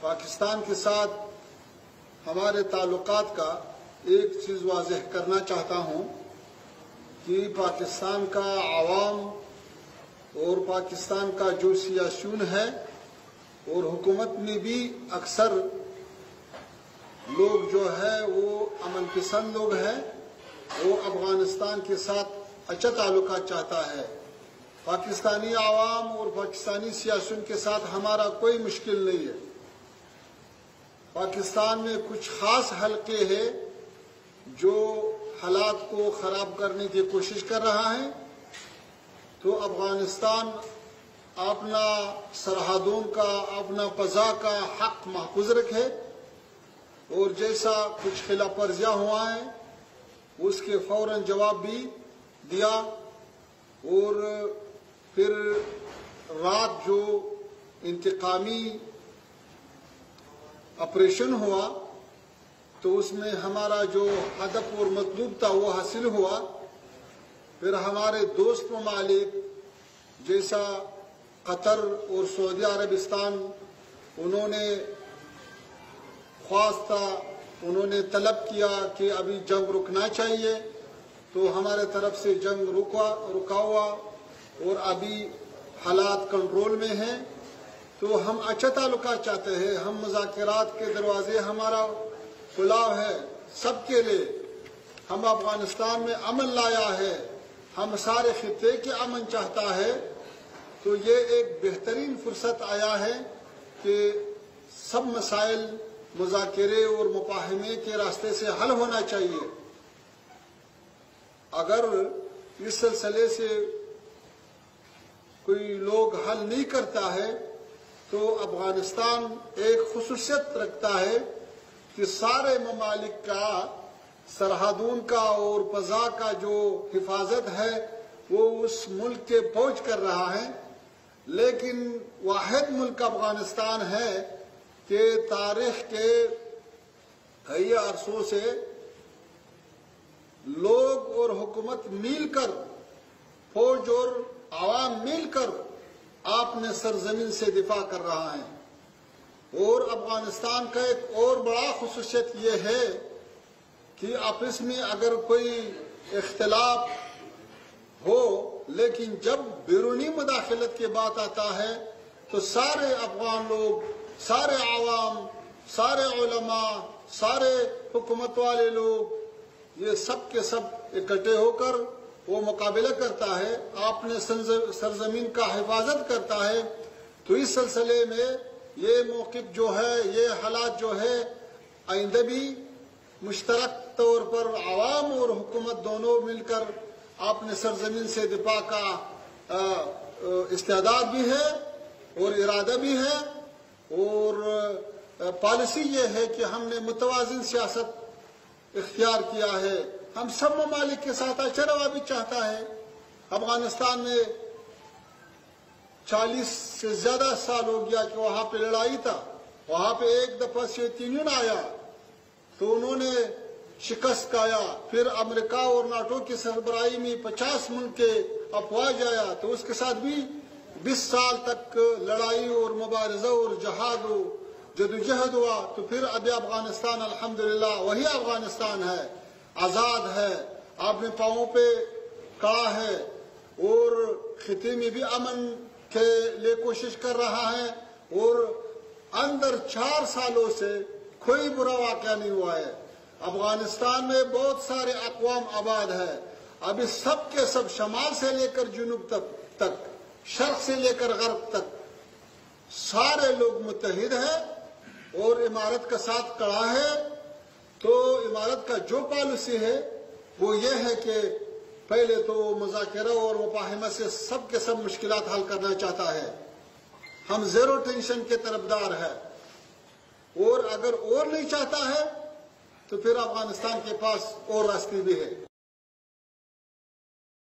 پاکستان کے ساتھ ہمارے تعلقات کا ایک چیز واضح کرنا چاہتا ہوں کہ پاکستان کا عوام اور پاکستان کا جو سیاسیون ہے اور حکومت میں بھی اکثر لوگ جو ہے وہ امن پسند لوگ ہیں، وہ افغانستان کے ساتھ اچھا تعلقات چاہتا ہے۔ پاکستانی عوام اور پاکستانی سیاسیون کے ساتھ ہمارا کوئی مشکل نہیں ہے۔ پاکستان میں کچھ خاص حلقے ہیں جو حالات کو خراب کرنے کی کوشش کر رہا ہے، تو افغانستان اپنا سرحدوں کا، اپنا فضا کا حق محفوظ رکھے، اور جیسا کچھ خلاف ورزیاں ہوا ہے اس کے فوراً جواب بھی دیا، اور پھر رات جو انتقامی آپریشن ہوا تو اس میں ہمارا جو ہدف اور مطلوب تھا وہ حاصل ہوا۔ پھر ہمارے دوست ممالک جیسا قطر اور سعودی عربستان، انہوں نے انہوں نے طلب کیا کہ ابھی جنگ رکنا چاہیے، تو ہمارے طرف سے جنگ رکا ہوا اور ابھی حالات کنٹرول میں ہیں۔ تو ہم اچھا تعلقات چاہتے ہیں، ہم مذاکرات کے دروازے ہمارا کھلا ہے سب کے لیے۔ ہم افغانستان میں امن لایا ہے، ہم سارے خطے کے امن چاہتا ہے، تو یہ ایک بہترین فرصت آیا ہے کہ سب مسائل مذاکرے اور مفاہمے کے راستے سے حل ہونا چاہیے۔ اگر اس سلسلے سے کوئی لوگ حل نہیں کرتا ہے تو افغانستان ایک خصوصیت رکھتا ہے کہ سارے ممالک کا سرحدوں کا اور فضا کا جو حفاظت ہے وہ اس ملک کے فوج کر رہا ہے، لیکن واحد ملک افغانستان ہے کہ تاریخ کے کئی عرصوں سے لوگ اور حکومت مل کر، فوج اور عوام مل کر اپنے سرزمین سے دفاع کر رہا ہے۔ اور افغانستان کا ایک اور بڑا خصوصیت یہ ہے کہ آپس میں اگر کوئی اختلاف ہو، لیکن جب بیرونی مداخلت کی بات آتا ہے تو سارے افغان لوگ، سارے عوام، سارے علماء، سارے حکومت والے لوگ، یہ سب کے سب اکٹھے ہو کر وہ مقابلہ کرتا ہے، اپنے سرزمین کا حفاظت کرتا ہے۔ تو اس سلسلے میں یہ موقف جو ہے، یہ حالات جو ہے، آئندہ بھی مشترک طور پر عوام اور حکومت دونوں مل کر اپنے سرزمین سے دفاع کا استعداد بھی ہے اور ارادہ بھی ہے، اور پالیسی یہ ہے کہ ہم نے متوازن سیاست اختیار کیا ہے۔ ہم سب ممالک کے ساتھ اچھا روابط چاہتا ہے۔ افغانستان میں 40 سے زیادہ سال ہو گیا کہ وہاں پہ لڑائی تھا، وہاں پہ ایک دفعہ سوویت یونین آیا تو انہوں نے شکست کھایا، پھر امریکہ اور ناٹو کی سربراہی میں 50 ملک کے افواج آیا، تو اس کے ساتھ بھی 20 سال تک لڑائی اور مبارزہ اور جہاد و جدوجہد ہوا۔ تو پھر ابھی افغانستان الحمدللہ وہی افغانستان ہے، آزاد ہے، اپنے پاؤں پہ کھڑا ہے، اور خطے میں بھی امن کے لیے کوشش کر رہا ہے، اور اندر 4 سالوں سے کوئی برا واقعہ نہیں ہوا ہے۔ افغانستان میں بہت سارے اقوام آباد ہے، ابھی سب کے سب شمال سے لے کر جنوب تک، شرق سے لے کر غرب تک سارے لوگ متحد ہیں اور امارت کا ساتھ کھڑا ہے۔ تو امارت کا جو پالیسی ہے وہ یہ ہے کہ پہلے تو مذاکرہ اور مفاہمہ سے سب کے سب مشکلات حل کرنا چاہتا ہے۔ ہم زیرو ٹینشن کے طرفدار ہیں، اور اگر اور نہیں چاہتا ہے تو پھر افغانستان کے پاس اور راستے بھی ہے۔